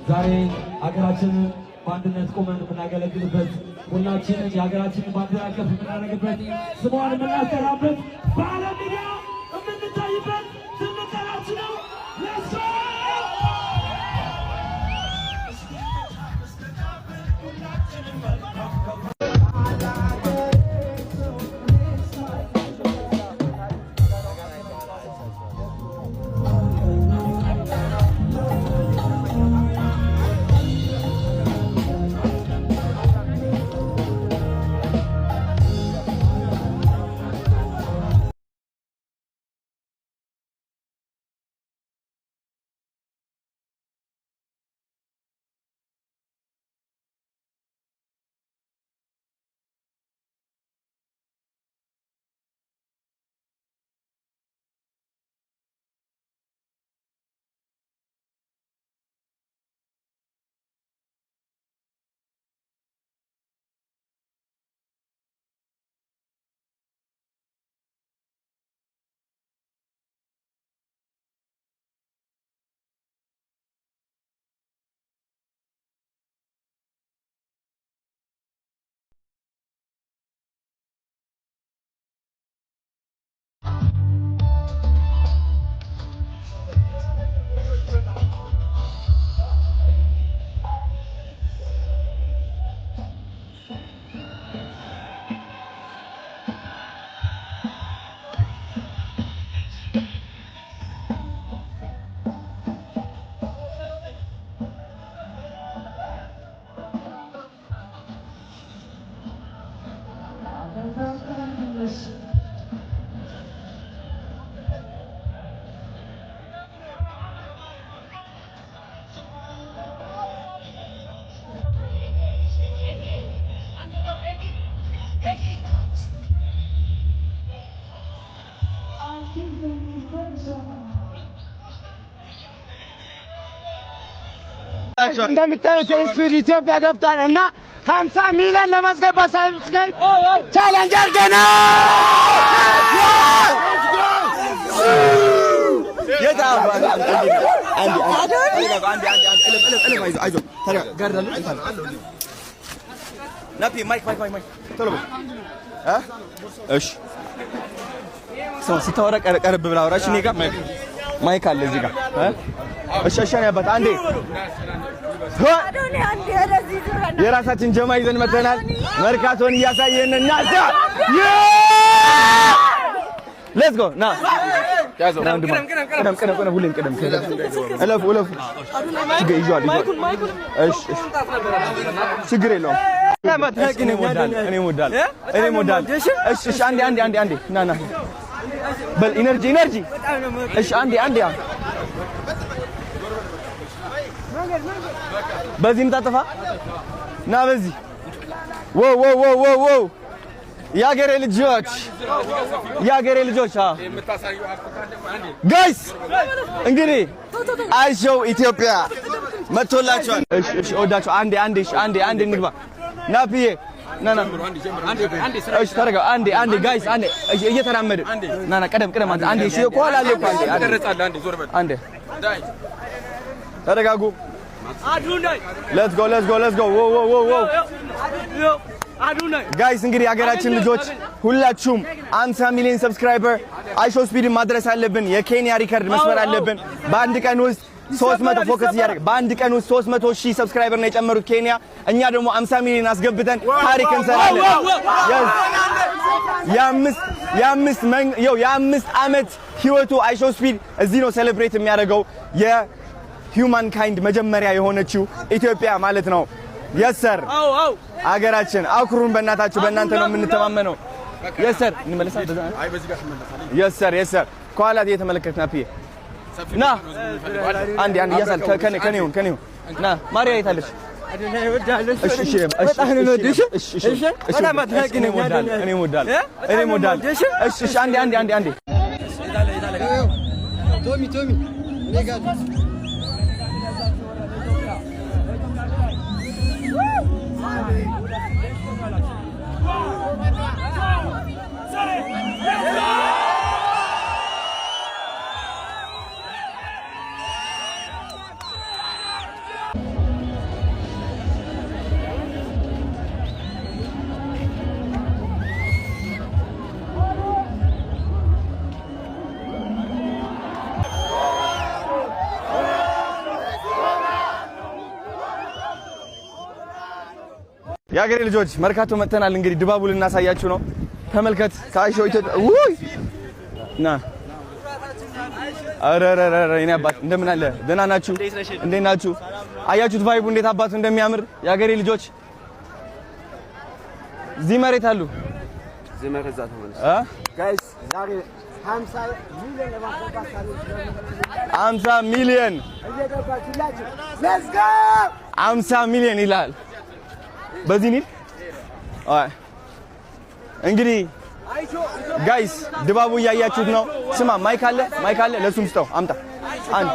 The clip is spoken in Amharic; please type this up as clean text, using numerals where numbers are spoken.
ዛሬ አገራችንን በአንድነት ቆመን የምናገለግልበት ሁላችንም የሀገራችንን ባንዲራ ከፍ የምናደርግበት ስሟን የምናስጠራበት በዓለም ሚዲያ የምንታይበት ትልቅ ቀናችን ነው። እንደምታዩት ስፒድ ኢትዮጵያ ገብቷል እና 50 ሚሊዮን ለማስገባት ሳይመስገን ቻሌንጅ አድርገናል። ስታወራ ቀረብ ብላ አውራሽ እኔ ጋር ማይክ አለ እዚህ ጋር እሺ ያባት አንዴ የራሳችን ጀማ ይዘን መተናል። መርካቶን እያሳየን እናዛ ሌትስ ጎ ና ያዘው ቀደም ሁሌም ቀደም እለፉ ይዟል እሺ ችግር የለውም። እኔ ሞዳል እሺ አንዴ ና በል ኢነርጂ እሺ አንዴ በዚህ ምታጠፋ ና በዚህ ወው ያገሬ ልጆች ጋይስ እንግዲህ አይሾው ኢትዮጵያ መጥቶላችኋል። እሺ ወዳችሁ አንዴ እንግባ ናፒዬ ና እሺ ተረጋ አንዴ ጋይስ እሺ እየተራመደ ና ቀደም አንዴ እሺ ኮላ አለ እኮ አንዴ ተረጋጉ። ሌትስ ጎ ጋይስ እንግዲህ ሀገራችን ልጆች ሁላችሁም 50 ሚሊዮን ሰብስክራይበር አይሾው ስፒድን ማድረስ አለብን። የኬንያ ሪከርድ መስመር አለብን። በአንድ ቀን ውስጥ 300 ፎከስ ያደርግ በአንድ ቀን ውስጥ 300 ሺህ ሰብስክራይበር ነው የጨመሩት ኬንያ። እኛ ደግሞ 50 ሚሊዮን አስገብተን ታሪክ እንሰራለን። የአምስት ዓመት ህይወቱ አይሾው ስፒድ እዚህ ነው ሴሌብሬት የሚያደርገው። ሂውማን ካይንድ መጀመሪያ የሆነችው ኢትዮጵያ ማለት ነው። የሰር አገራችን አኩሩን በእናታችሁ በእናንተ ነው የምንተማመነው። የሰር እንመለሳለን። አይ በዚህ ጋር እንመለሳለን። የሰር ከኋላ እየተመለከትን አፕዬ ና አንዴ ያሳል ከኔውን ና ማርያ የታለች? እሺ በጣም ነው ወድሽ። እሺ በጣም አትናቂ ነው ወዳል እኔ ወዳል እሺ አንዴ ቶሚ ኔጋት የአገሬ ልጆች መርካቶ መተናል። እንግዲህ ድባቡ ልናሳያችሁ ነው። ተመልከት። ካይሾ ኢትዮጵያ ውይ ና አረረረ እኔ አባት እንደምን አለ? ደህና ናችሁ? እንዴት ናችሁ? አያችሁት ቫይቡ እንዴት አባቱ እንደሚያምር የአገሬ ልጆች። እዚህ መሬት አሉ። እዚህ መሬት ዛት ነው ጋይስ ዛሬ 50 ሚሊዮን እየገባችላችሁ ሌትስ ጎ 50 ሚሊዮን ይላል። በዚህ ኒል እንግዲህ ጋይስ ድባቡ እያያችሁት ነው። ስማ ማይክ አለ ለሱም ስጠው አምጣ አንድ